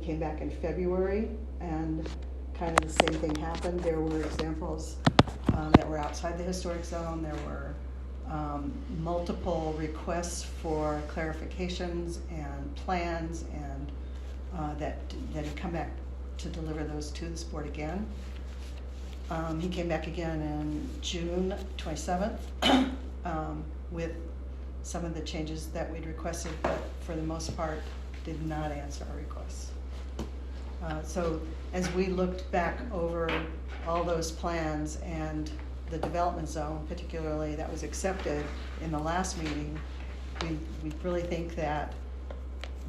came back in February, and kind of the same thing happened. There were examples that were outside the historic zone. There were multiple requests for clarifications and plans, and that he'd come back to deliver those to this board again. He came back again in June 27th with some of the changes that we'd requested, but for the most part did not answer our requests. So as we looked back over all those plans and the development zone, particularly that was accepted in the last meeting, we really think that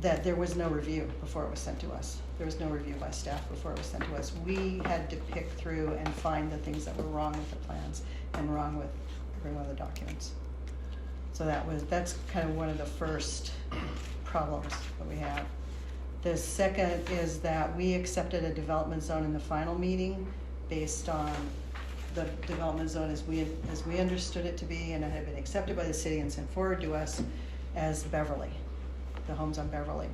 there was no review before it was sent to us. There was no review by staff before it was sent to us. We had to pick through and find the things that were wrong with the plans and wrong with every one of the documents. So that's kind of one of the first problems that we have. The second is that we accepted a development zone in the final meeting based on the development zone as we understood it to be, and it had been accepted by the city and sent forward to us as Beverly, the homes on Beverly.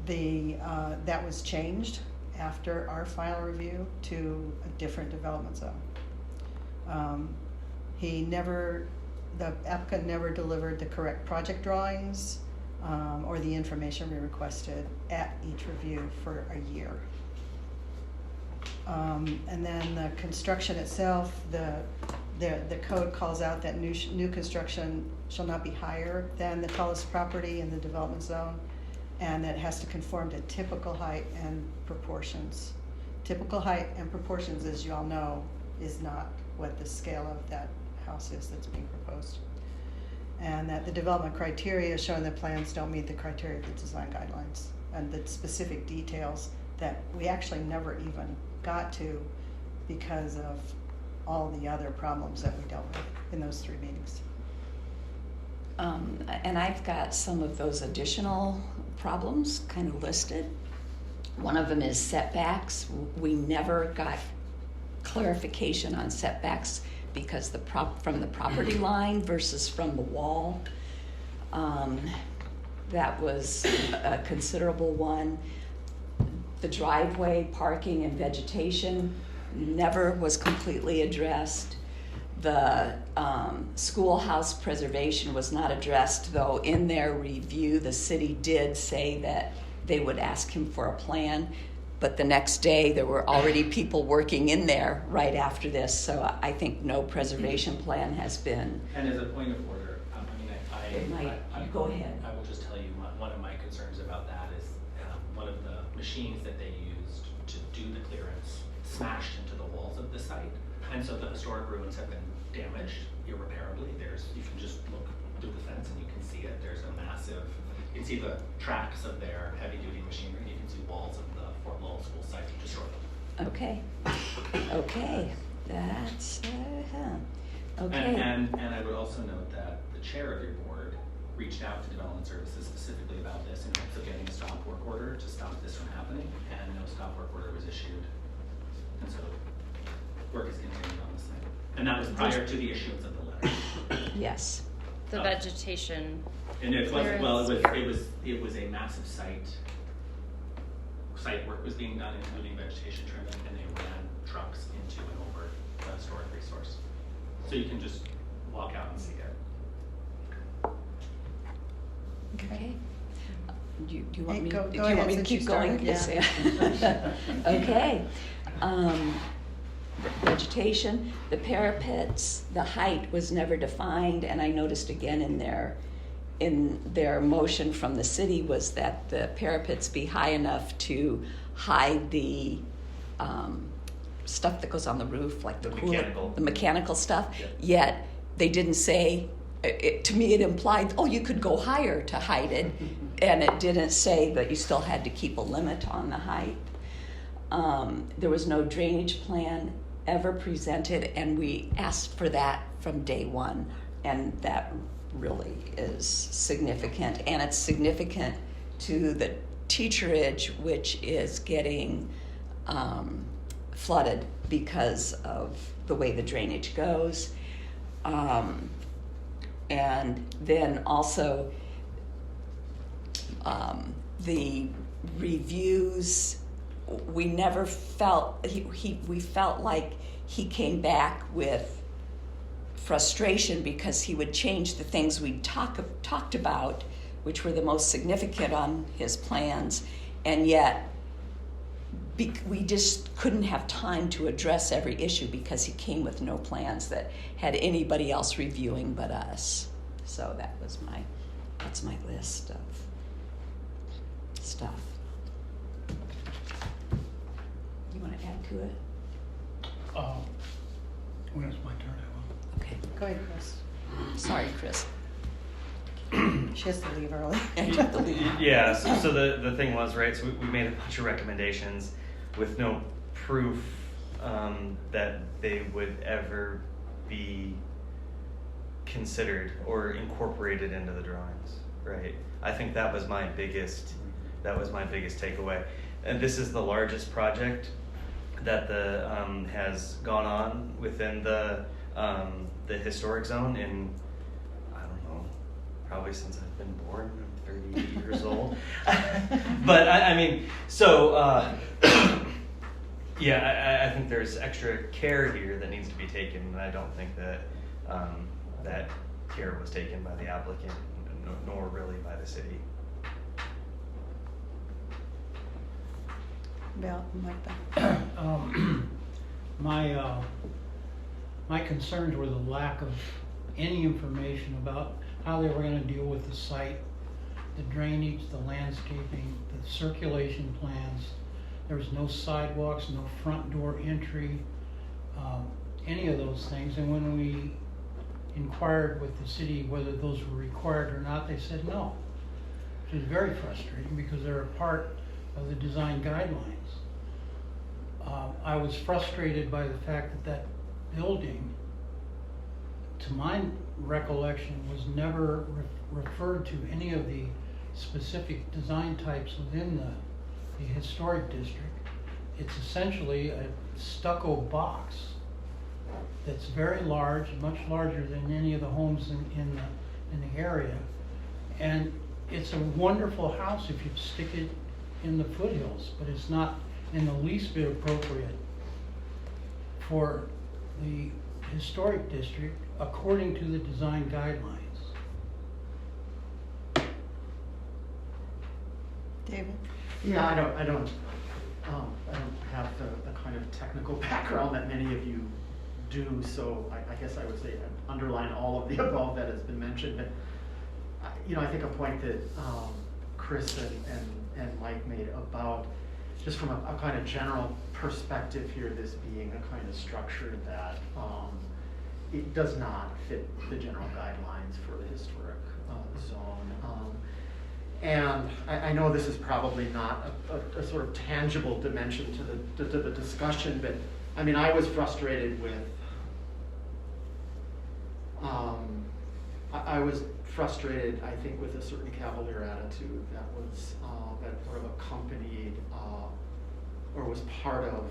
That was changed after our final review to a different development zone. The applicant never delivered the correct project drawings or the information we requested at each review for a year. And then the construction itself, the code calls out that new construction shall not be higher than the tallest property in the development zone, and that it has to conform to typical height and proportions. Typical height and proportions, as you all know, is not what the scale of that house is that's being proposed. And that the development criteria shown in the plans don't meet the criteria of the design guidelines, and the specific details that we actually never even got to because of all the other problems that we dealt with in those 3 meetings. And I've got some of those additional problems kind of listed. One of them is setbacks. We never got clarification on setbacks because from the property line versus from the wall. That was a considerable one. The driveway, parking, and vegetation never was completely addressed. The schoolhouse preservation was not addressed, though in their review the city did say that they would ask him for a plan, but the next day there were already people working in there right after this, so I think no preservation plan has been. And as a point of order, Go ahead. I will just tell you one of my concerns about that is one of the machines that they used to do the clearance smashed into the walls of the site, and so the historic ruins have been damaged irreparably. You can just look through the fence and you can see it. There's a massive, you can see the tracks of their heavy duty machinery. You can see walls of the Fort Lowell school site destroyed. Okay, that's, okay. And I would also note that the chair of your board reached out to Development Services specifically about this in hopes of getting a stop work order to stop this from happening, and no stop work order was issued. And so work is continuing on the site. And that was prior to the issuance of the letter. Yes. The vegetation. And it was a massive site work was being done, including vegetation trimming, and they ran trucks into and over the historic resource. So you can just walk out and see it. Okay. Do you want me, Go do you want me to keep going? Yes. Yeah. Okay. Vegetation, the parapets, the height was never defined, and I noticed again in their motion from the city was that the parapets be high enough to hide the stuff that goes on the roof, like the mechanical stuff. Yeah. Yet they didn't say. To me, it implied, you could go higher to hide it, and it didn't say that you still had to keep a limit on the height. There was no drainage plan ever presented, and we asked for that from day one, and that really is significant, and it's significant to the teacherage, which is getting flooded because of the way the drainage goes. And then also The reviews, we never felt, we felt like he came back with frustration because he would change the things we talked about, which were the most significant on his plans, and yet we just couldn't have time to address every issue because he came with no plans that had anybody else reviewing but us. So that's my list of stuff. You want to add to it? When it's my turn, I will. Okay. Go ahead, Chris. Sorry, Chris. She has to leave early. Yeah, so the thing was, right, so we made a bunch of recommendations with no proof that they would ever be considered or incorporated into the drawings, right? I think that was my biggest takeaway. And this is the largest project that has gone on within the historic zone in, I don't know, probably since I've been born. I'm 38 years old. But I mean, so yeah, I think there's extra care here that needs to be taken, and I don't think that that care was taken by the applicant, nor really by the city. Bill, like that. My concerns were the lack of any information about how they were going to deal with the site, the drainage, the landscaping, the circulation plans. There was no sidewalks, no front door entry, any of those things. And when we inquired with the city whether those were required or not, they said no. Which is very frustrating because they're a part of the design guidelines. I was frustrated by the fact that building, to my recollection, was never referred to any of the specific design types within the historic district. It's essentially a stucco box that's very large, much larger than any of the homes in the area. And it's a wonderful house if you stick it in the foothills, but it's not in the least bit appropriate for the historic district according to the design guidelines. David? Yeah, I don't have the kind of technical background that many of you do, so I guess I would say underline all of the above that has been mentioned. But I think a point that Chris and Mike made about just from a kind of general perspective here, this being a kind of structure that it does not fit the general guidelines for the historic zone. And I know this is probably not a sort of tangible dimension to the discussion, but I mean, I was frustrated with, I was frustrated, I think, with a certain cavalier attitude that was, that sort of accompanied, or was part of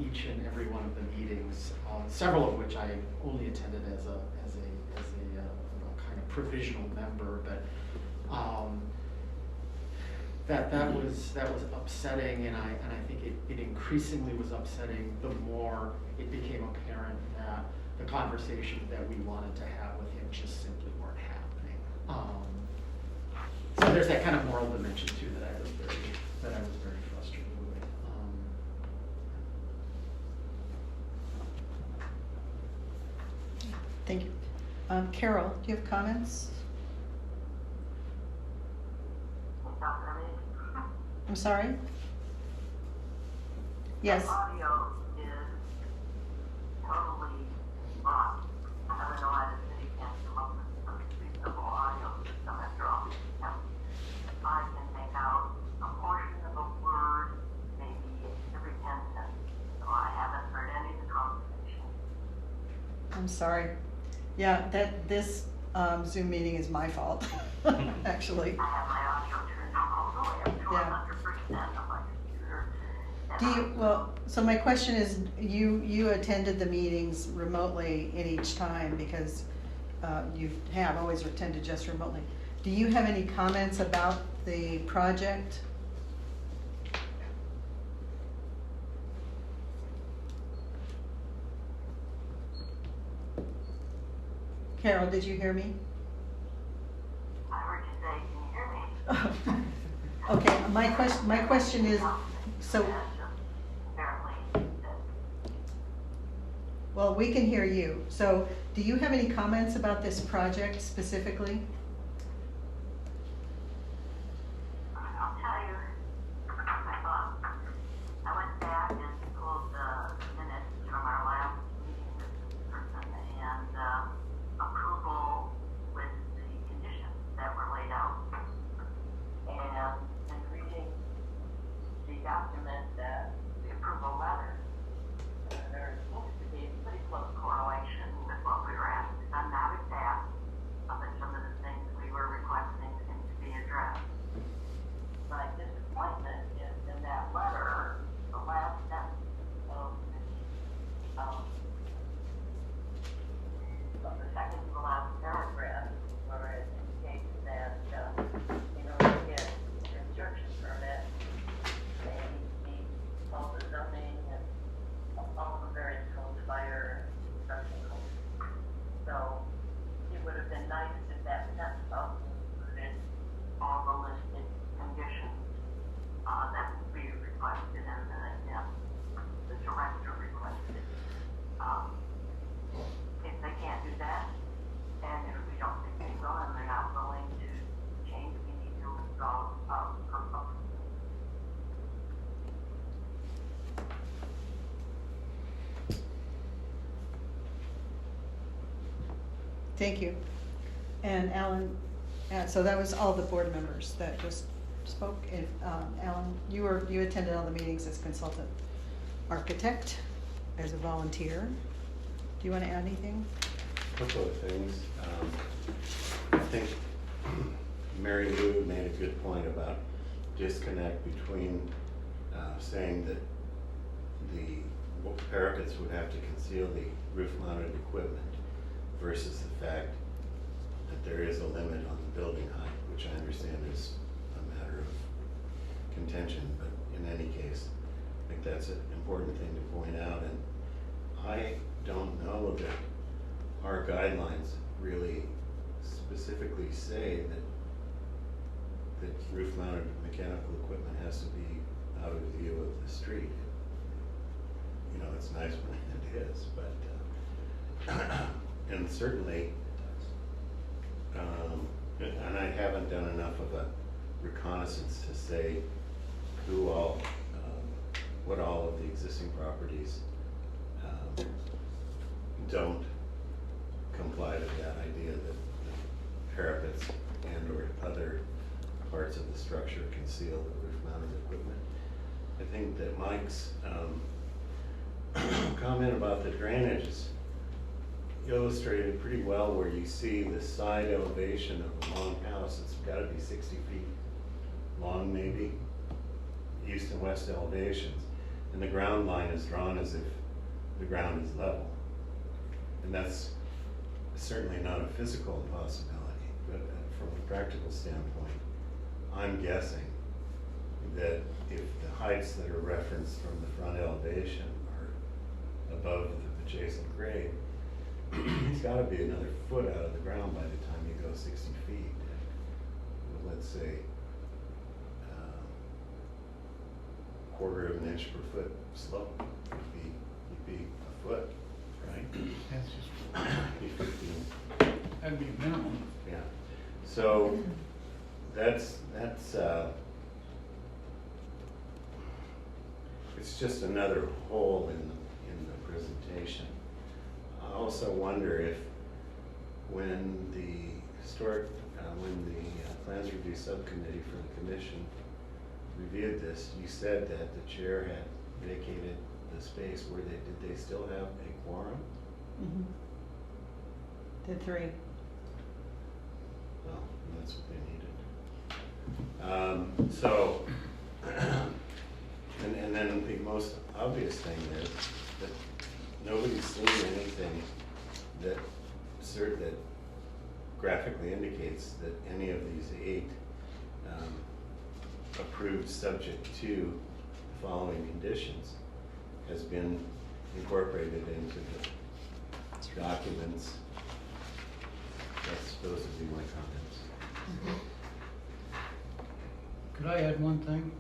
each and every one of the meetings, several of which I only attended as a kind of provisional member, but that was upsetting, and I think it increasingly was upsetting the more it became apparent that the conversations that we wanted to have with him just simply weren't happening. So there's that kind of moral dimension too that I was very frustrated with. Thank you. Carol, do you have comments? I'm sorry? Yes. The audio is totally wrong. I don't know why the city can't come up with some reasonable audio system after all these attempts. I can make out a portion of a word maybe every 10 seconds. So I haven't heard any of the conversation. I'm sorry. Yeah, this Zoom meeting is my fault, actually. I have my audio turned all the way up to 100% on my computer. So my question is, you attended the meetings remotely in each time because you have always attended just remotely. Do you have any comments about the project. Carol, did you hear me? I heard you say, can you hear me? Okay, my question is, so, Apparently, well, we can hear you. So, do you have any comments about this project specifically? I'll tell you, I went back and pulled the minutes from our last meeting with this person and approval with the conditions that were laid out. And reading the document, the approval letter, there seems to be pretty close correlation with what we were asking. I'm not exact, but some of the things we were requesting seem to be addressed. My disappointment is in that letter, the last sentence of the second to the last paragraph, where it indicates that, in order to get a construction permit, they need to meet all the zoning and all the various codes, fire, and construction codes. So, it would have been nice if that sentence also included all the listed conditions that we requested and the director requested. If they can't do that, and if we don't think they will, and they're not willing to change, we need to resolve proposal. Thank you. And Alan, so that was all the board members that just spoke. And Alan, you attended all the meetings as consultant architect, as a volunteer. Do you want to add anything? Couple of things. I think Mary Lou made a good point about disconnect between saying that the parapets would have to conceal the roof-mounted equipment versus the fact that there is a limit on the building height, which I understand is a matter of contention, but in any case, I think that's an important thing to point out. And I don't know that our guidelines really specifically say that roof-mounted mechanical equipment has to be out of view of the street. You know, it's nice when it is, but and certainly, and I haven't done enough of a reconnaissance to say who all, what all of the existing properties don't comply to that idea that the parapets and or other parts of the structure conceal the roof-mounted equipment. I think that Mike's comment about the drainage is illustrated pretty well, where you see the side elevation of a long house. It's got to be 60 feet long, maybe, east and west elevations, and the ground line is drawn as if the ground is level. And that's certainly not a physical impossibility, but from a practical standpoint, I'm guessing that if the heights that are referenced from the front elevation are above the adjacent grade, it's got to be another foot out of the ground by the time you go 60 feet. And let's say quarter of an inch per foot slope would be a foot, right? That's just, Be 15. that'd be minimum. Yeah. So that's it's just another hole in the presentation. I also wonder if when the plans review subcommittee for the commission reviewed this, you said that the chair had vacated the space. Did they still have a quorum? Mm-hmm. Did 3. Well, that's what they needed. So, and then the most obvious thing is that nobody's seen anything that graphically indicates that any of these 8 approved subject to the following conditions has been incorporated into the documents. Those would be my comments. Could I add one thing?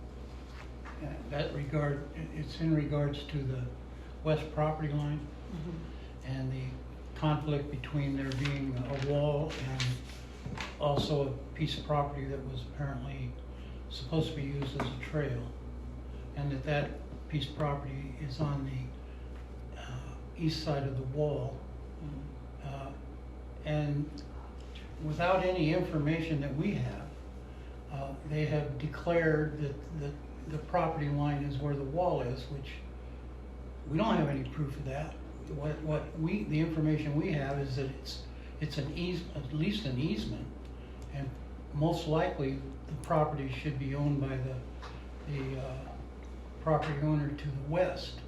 It's in regards to the west property line and the conflict between there being a wall and also a piece of property that was apparently supposed to be used as a trail, and that piece of property is on the east side of the wall. And without any information that we have, they have declared that the property line is where the wall is, which we don't have any proof of that. The information we have is that it's an at least an easement, and most likely the property should be owned by the property owner to the west.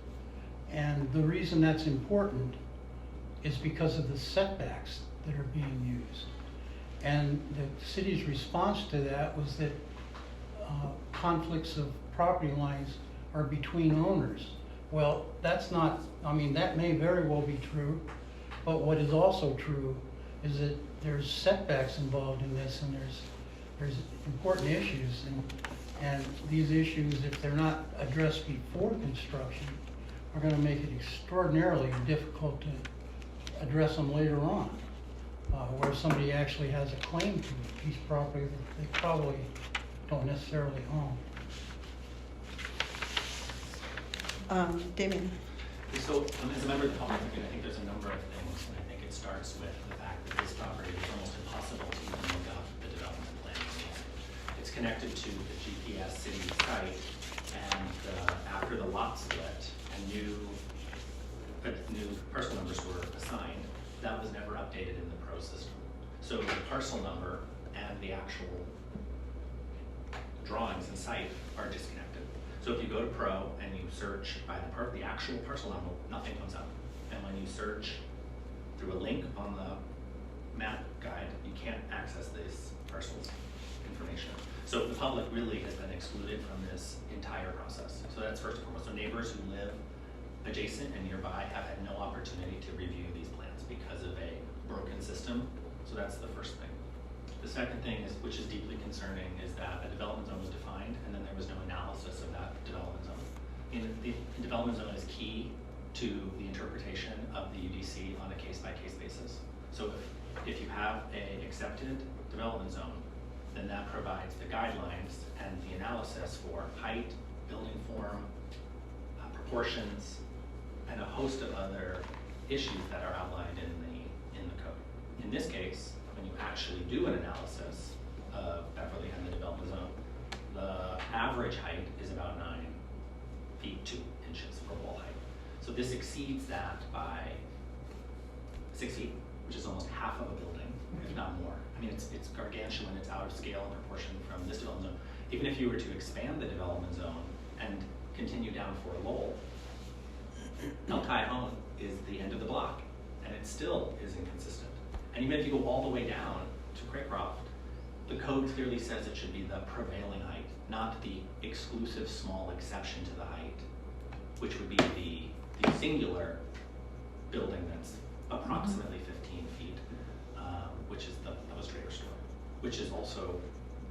And the reason that's important is because of the setbacks that are being used. And the city's response to that was that conflicts of property lines are between owners. Well, that's not, I mean, that may very well be true, but what is also true is that there's setbacks involved in this, and there's important issues, and these issues, if they're not addressed before construction, are going to make it extraordinarily difficult to address them later on, where somebody actually has a claim to a piece of property that they probably don't necessarily own. Damien. So, as a member of the public, I think there's a number of things, and I think it starts with the fact that this property is almost impossible to even look up the development plan. It's connected to the GPS city site, and after the lot split and new parcel numbers were assigned, that was never updated in the pro system. So the parcel number and the actual drawings and site are disconnected. So if you go to Pro and you search by the actual parcel number, nothing comes up. And when you search through a link on the map guide, you can't access this parcel's information. So the public really has been excluded from this entire process. So that's first and foremost. So neighbors who live adjacent and nearby have had no opportunity to review these plans because of a broken system. So that's the first thing. The second thing is, which is deeply concerning, is that a development zone was defined and then there was no analysis of that development zone. The development zone is key to the interpretation of the UDC on a case-by-case basis. So if you have a accepted development zone, then that provides the guidelines and the analysis for height, building form, proportions, and a host of other issues that are outlined in the code. In this case, when you actually do an analysis of Beverly and the development zone, the average height is about 9 feet 2 inches for wall height. So this exceeds that by 6 feet, which is almost half of a building, if not more. I mean, it's gargantuan, it's out of scale in proportion from this development zone. Even if you were to expand the development zone and continue down for Lowell, El Cajon is the end of the block, and it still is inconsistent. And even if you go all the way down to Craycroft, the code clearly says it should be the prevailing height, not the exclusive small exception to the height, which would be the singular building that's approximately 15 feet, which is the Post Trader store, which is also,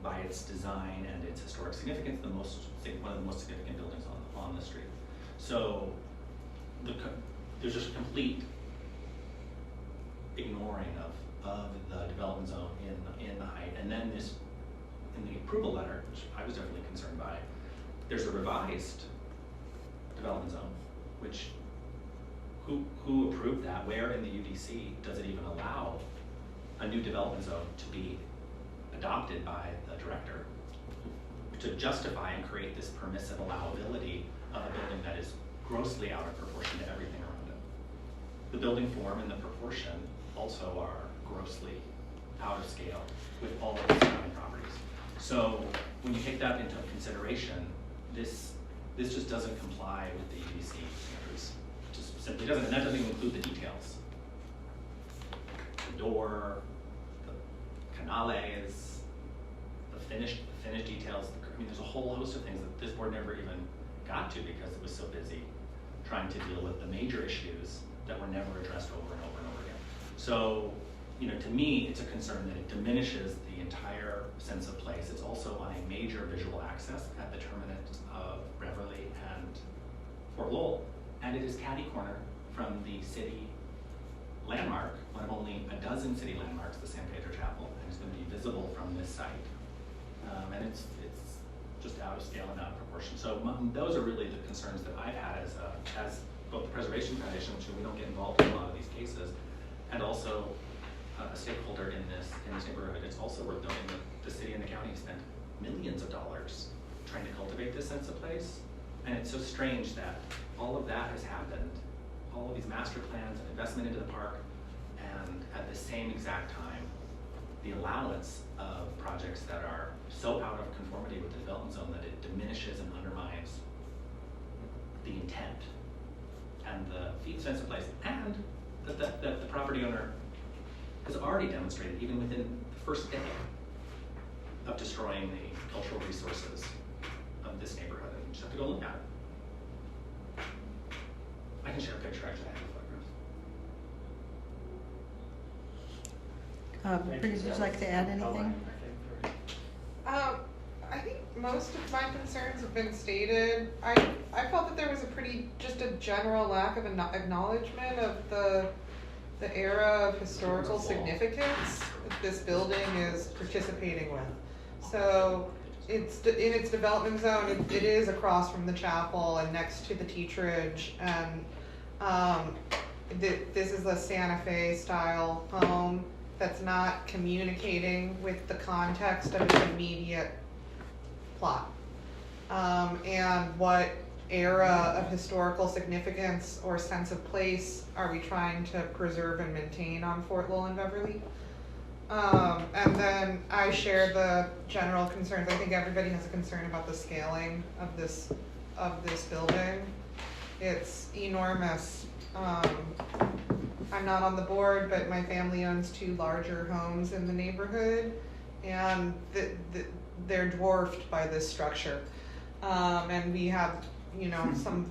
by its design and its historic significance, one of the most significant buildings on the street. So there's just a complete ignoring of the development zone in the height. And then in the approval letter, which I was definitely concerned by, there's a revised development zone, which who approved that? Where in the UDC does it even allow a new development zone to be adopted by the director to justify and create this permissive allowability of a building that is grossly out of proportion to everything around it? The building form and the proportion also are grossly out of scale with all of the surrounding properties. So when you take that into consideration, this just doesn't comply with the UDC standards. Just simply doesn't, and that doesn't even include the details. The door, the canales, the finished details, I mean, there's a whole host of things that this board never even got to because it was so busy trying to deal with the major issues that were never addressed over and over and over again. So, you know, to me, it's a concern that it diminishes the entire sense of place. It's also on a major visual access at the terminus of Beverly and Fort Lowell. And it is catty corner from the city landmark, one of only a dozen city landmarks, the San Pedro Chapel, and it's going to be visible from this site. And it's just out of scale and out of proportion. So those are really the concerns that I've had as both the Preservation Foundation, which we don't get involved in a lot of these cases, and also a stakeholder in this neighborhood. It's also worth noting that the city and the county spent millions of dollars trying to cultivate this sense of place. And it's so strange that all of that has happened, all of these master plans and investment into the park, and at the same exact time, the allowance of projects that are so out of conformity with the development zone that it diminishes and undermines the intent and the sense of place, and that the property owner has already demonstrated, even within the first day, of destroying the cultural resources of this neighborhood. And you just have to go look at it. I can share a picture, actually. I have photographs. Brittany, would you like to add anything? I think most of my concerns have been stated. I felt that there was just a general lack of acknowledgement of the era of historical significance that this building is participating with. So it's in its development zone. It is across from the chapel and next to the teacherage, and this is a Santa Fe style home that's not communicating with the context of its immediate plot. And what era of historical significance or sense of place are we trying to preserve and maintain on Fort Lowell and Beverly? And then I share the general concerns. I think everybody has a concern about the scaling of this building. It's enormous. I'm not on the board, but my family owns 2 larger homes in the neighborhood, and they're dwarfed by this structure. And we have, some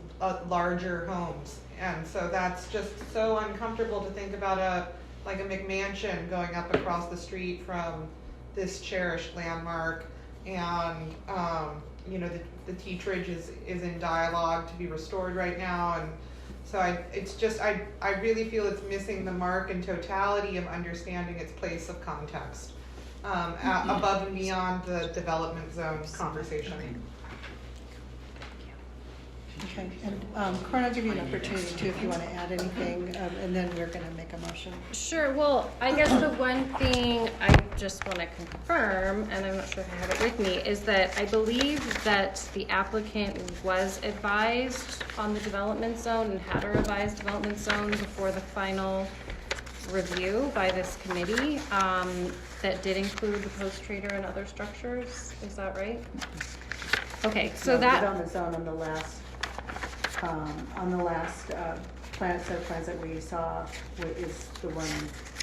larger homes, and so that's just so uncomfortable to think about a McMansion going up across the street from this cherished landmark, and the teacherage is in dialogue to be restored right now, and so I really feel it's missing the mark and totality of understanding its place of context, above and beyond the development zone conversation. Okay, and Corinne, I'll give you an opportunity too if you want to add anything, and then we're going to make a motion. Sure. Well, I guess the one thing I just want to confirm, and I'm not sure if I have it with me, is that I believe that the applicant was advised on the development zone and had a revised development zone before the final review by this committee, that did include the post trader and other structures. Is that right? Okay, so No, that development zone on the last set of plans that we saw is the one.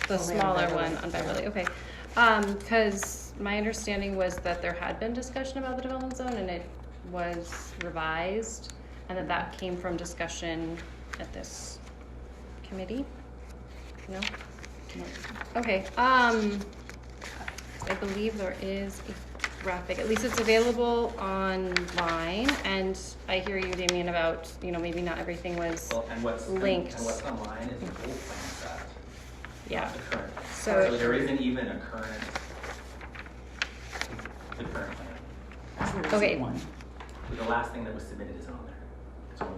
the only on smaller Beverly. one on Beverly, okay. Because my understanding was that there had been discussion about the development zone and it was revised, and that came from discussion at this committee? No? Okay, I believe there is a graphic, at least it's available online, and I hear you, Damien, about, maybe not everything was Well, and what's linked. And what's online is an old plan set. Yeah. Not the current. So- So there isn't even the current plan. Okay. One. The last thing that was submitted is on there. It's on the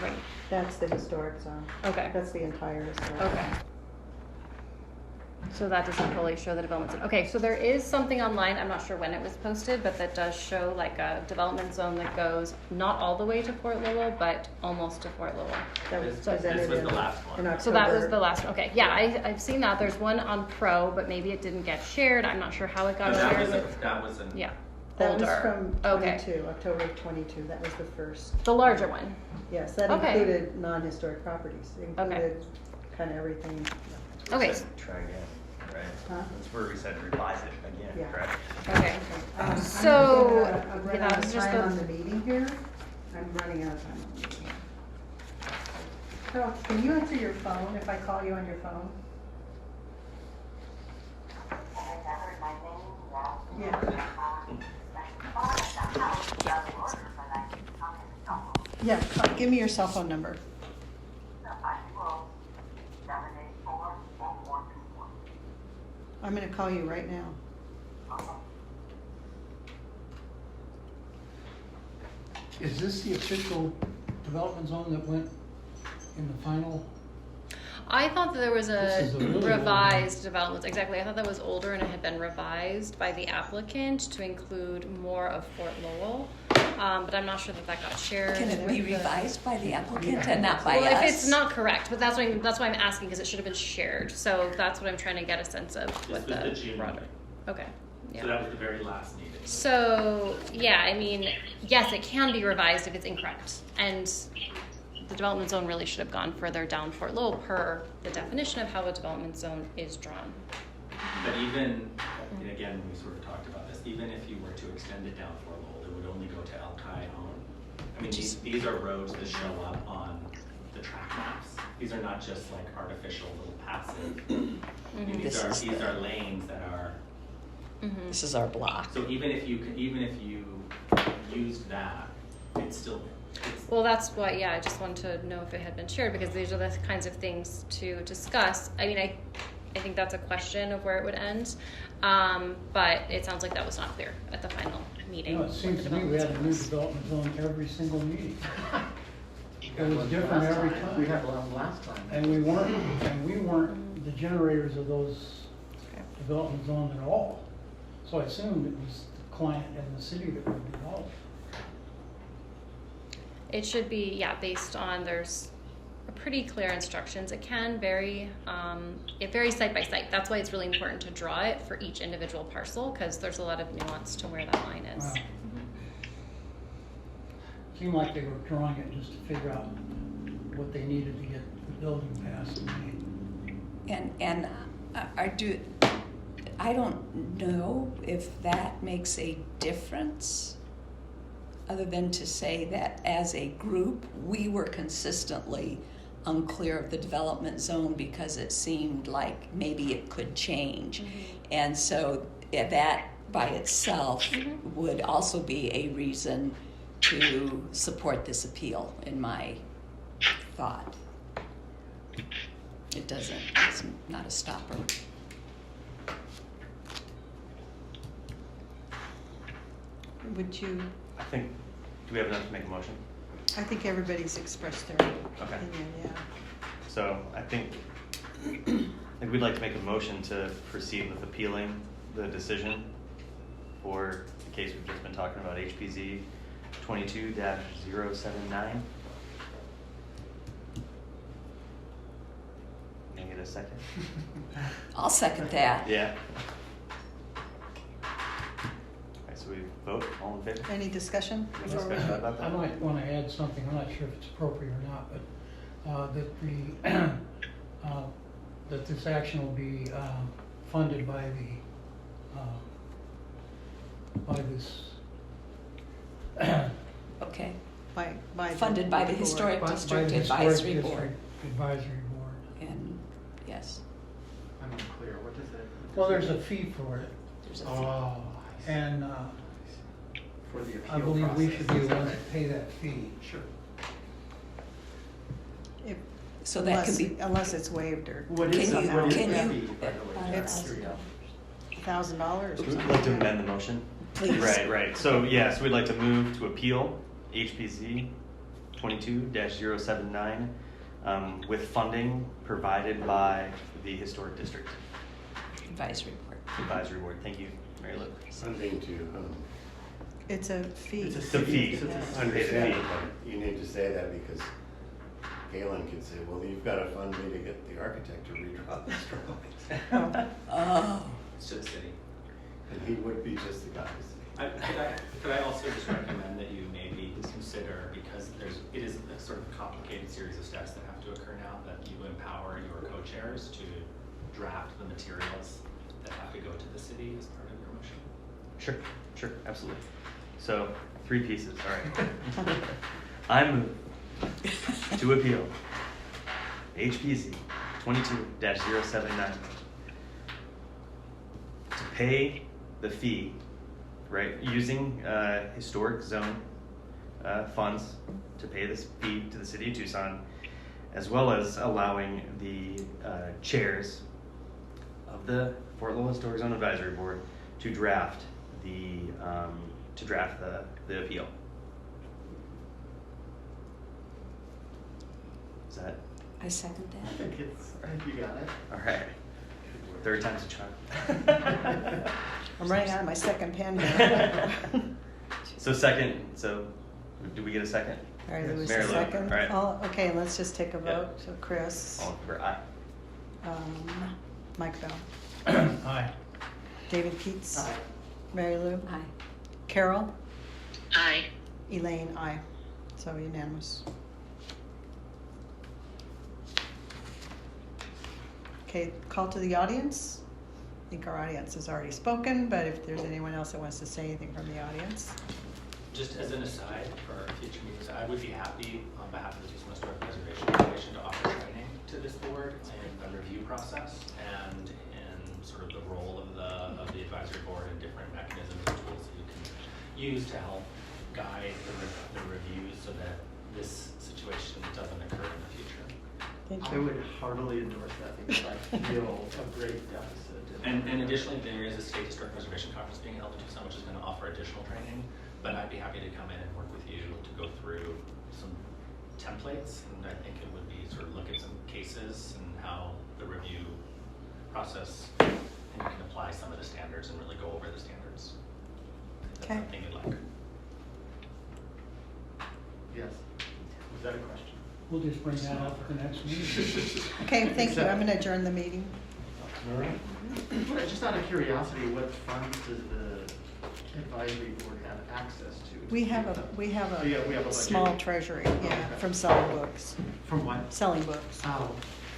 Right, That's the historic zone. okay. That's the entire historic. Okay. So that doesn't fully show the development zone. Okay, so there is something online, I'm not sure when it was posted, but that does show like a development zone that goes not all the way to Fort Lowell, but almost to Fort Lowell. That was This was presented the last one. in October. So that was the last one, okay. Yeah, I've seen that. There's one on Pro, but maybe it didn't get shared. I'm not sure how it got No, shared with. that was an. Yeah, That was older. from Okay, 22, October of 22. That was the first. the larger one. Yes, that Okay. included non-historic properties. It included kind of everything. Okay, Try again. right? Huh? That's where we said revise it again, Yeah. correct? Okay. I'm So, running yeah, out let's of just time go- on the meeting here. I'm running out of time on the meeting. So, can you answer your phone if I call you on your phone? Yeah. Yeah, give me your cell phone number. I'm gonna call you right now. Is this the official development zone that went in the final? I thought that there was This is a really old revised development. Exactly. I thought that was older and it had been revised by the applicant to include more of Fort Lowell. But I'm not sure that that got shared. Can it be with the- revised by the applicant and not by us? Well, if it's not correct, but that's why I'm asking, because it should have been shared. So that's what I'm trying to get a sense of This with was the the June broader. meeting. Okay. Yeah. So that was the very last meeting. So, yeah, I mean, yes, it can be revised if it's incorrect. And the development zone really should have gone further down Fort Lowell per the definition of how a development zone is drawn. But even, and again, we sort of talked about this, even if you were to extend it down Fort Lowell, it would only go to El Cajon. I mean, these are roads that show up on the track maps. These are not just like artificial little passive. I mean, This is these the- are lanes that are, This is our block. so even if you used that, it's still, Well, that's why, yeah, I just wanted to know if it had been shared, because these are the kinds of things to discuss. I mean, I think that's a question of where it would end, but it sounds like that was not clear at the final meeting. You know, it seems to me we had a new development zone every single meeting. It was different Last every We time. had one last time. And we weren't the generators of those Okay. development zones at all. So I assumed it was the client and the city that would develop. It should be, yeah, based on, there's pretty clear instructions. It can vary, it varies site by site. That's why it's really important to draw it for each individual parcel, because there's a lot of nuance to where that line is. Wow. Seemed like they were drawing it just to figure out what they needed to get the building passed and made. And I don't know if that makes a difference, other than to say that as a group, we were consistently unclear of the development zone because it seemed like maybe it could change. And so that by itself would also be a reason to support this appeal, in my thought. It's not a stopper. Would you, I think, do we have enough to make a motion? I think everybody's expressed their Okay. opinion, yeah. So I think we'd like to make a motion to proceed with appealing the decision for the case we've just been talking about, HPZ 22-079. Can I get a second? I'll second that. Yeah. All right, so we vote, all in favor? Any discussion? Any before we- discussion about I that? might want to add something, I'm not sure if it's appropriate or not, but that that this action will be funded by this Okay. By Funded by the board. Historic by the District Historic Advisory District Board. Advisory Board. And, yes, I'm unclear, what does it? Well, there's a fee for it, there's a fee. Oh, and for the appeal I believe we should be process. the ones that pay that fee. Sure. If- So that can be, Unless it's waived or What is Can the, you- what is can the you- fee, by the way? It's- Curious. $1,000 or We'd something. like to amend the motion. please. Right. So, yeah, so we'd like to move to appeal HPZ 22-079 with funding provided by the Historic District Advisory Board. Advisory Board. Thank you, Mary Lou. Funding to, It's a fee. It's a The fee. It's a Yeah. fee. understand, but you need to say that because Galen could say, well, you've got to fund me to get the architect to redraw these drawings. Oh, it's to the city. And he would be just the guy. Could I also just recommend that you maybe consider, because it is a sort of complicated series of steps that have to occur now, that you empower your co-chairs to draft the materials that have to go to the city as part of your motion? Sure, absolutely. So, 3 pieces, all right. I move to appeal HPC 22-079 to pay the fee, right, using historic zone funds to pay this fee to the city of Tucson, as well as allowing the chairs of the Fort Lowell Historic Zone Advisory Board to draft the appeal. Is that I second I that. think you got it. all right? 3rd time's a charm. I'm running out of my second pen here. So second. So, do we get a second? Mary Lou is Mary the Lou, second. all right. Okay, let's just take a Yeah. vote. So Chris, All in favor? Aye. Mike Bell, Aye. David Keats, Aye. Mary Lou, Aye. Carol, Aye. Elaine, aye. So unanimous. Okay, call to the audience. I think our audience has already spoken, but if there's anyone else that wants to say anything from the audience. Just as an aside for future meetings, I would be happy on behalf of the Tucson Historic Preservation Foundation to offer training to this board in the review process and in sort of the role of the advisory board and different mechanisms and tools that you can use to help guide the reviews so that this situation doesn't occur in the future. Thank I you. would heartily endorse that because I feel a great deficit. And additionally, there is a state historic preservation conference being held in Tucson, which is going to offer additional training. But I'd be happy to come in and work with you to go through some templates, and I think it would be sort of look at some cases and how the review process, and you can apply some of the standards and really go over the standards. If that's Okay. something you'd like. Yes. Was that a question? We'll just bring that up at the next meeting. Okay, thank you. I'm going to adjourn the meeting. All right. Just out of curiosity, what funds does the advisory board have access to? We have a We have a budget. small treasury, yeah, Okay. from selling books. From what? Selling books. Oh,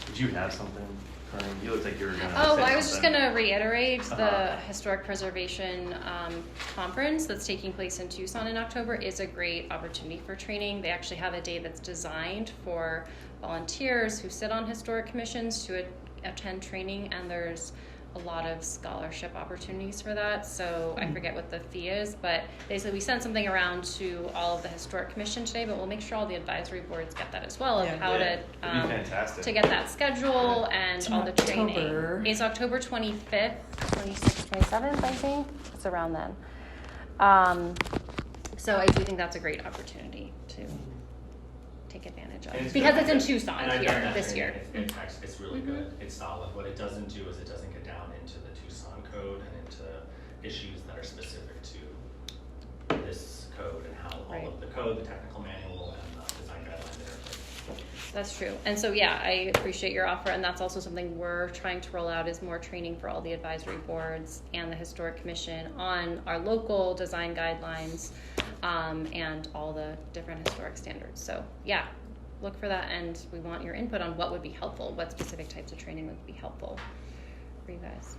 Did you have something, Carmen? You looked like you were gonna. Oh, say I was just something. gonna reiterate the Uh-huh. Historic Preservation Conference that's taking place in Tucson in October is a great opportunity for training. They actually have a day that's designed for volunteers who sit on historic commissions to attend training, and there's a lot of scholarship opportunities for that. So I forget what the fee is, but basically we sent something around to all of the historic commission today, but we'll make sure all the advisory boards get that as well, of Yeah. how Yeah, to that'd be fantastic. to get that schedule and It's all the training. October. It's October 25th, 26th, 27th, I think. It's around then. So I do think that's a great opportunity to take advantage And of. it's Because good. it's in Tucson And I've done here that this training. year. It's really good. It's solid. What it doesn't do is it doesn't get down into the Tucson code and into issues that are specific to this code and how Right. all of the code, the technical manual, and the design guidelines interplay. That's true. And so, yeah, I appreciate your offer. And that's also something we're trying to roll out is more training for all the advisory boards and the Historic Commission on our local design guidelines and all the different historic standards. So, yeah, look for that. And we want your input on what would be helpful, what specific types of training would be helpful for you guys.